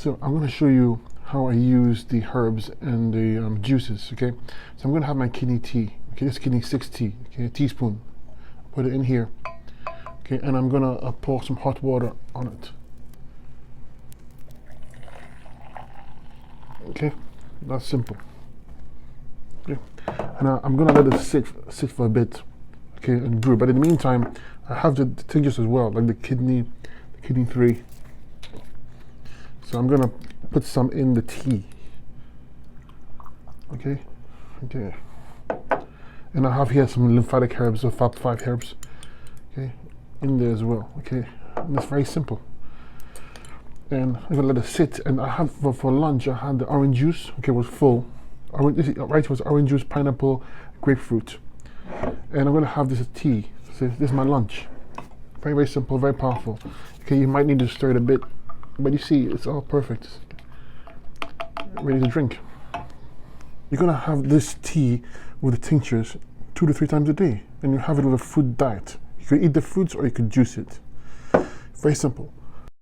So I'm going to show you how I use the herbs and the juices, okay? So I'm going to have my kidney tea, okay? This kidney 6 tea, okay? A teaspoon. Put it in here, okay? And I'm going to pour some hot water on it. Okay, that's simple. Okay, and I'm going to let it sit for a bit, okay, and brew. But in the meantime, I have the tinctures as well, like the kidney 3. So I'm gonna put some in the tea. Okay. And I have here some lymphatic herbs, or 5 herbs. Okay, in there as well. Okay, and it's very simple. And I'm gonna let it sit. And I had for lunch, I had the orange juice. Okay, it was full. It was orange juice, pineapple, grapefruit. And I'm gonna have this tea. So this is my lunch. Very, very simple, very powerful. Okay, you might need to stir it a bit. But you see, it's all perfect. Ready to drink. You're gonna have this tea with the tinctures 2 to 3 times a day, and you have it with a fruit diet. You could eat the fruits or you could juice it. Very simple.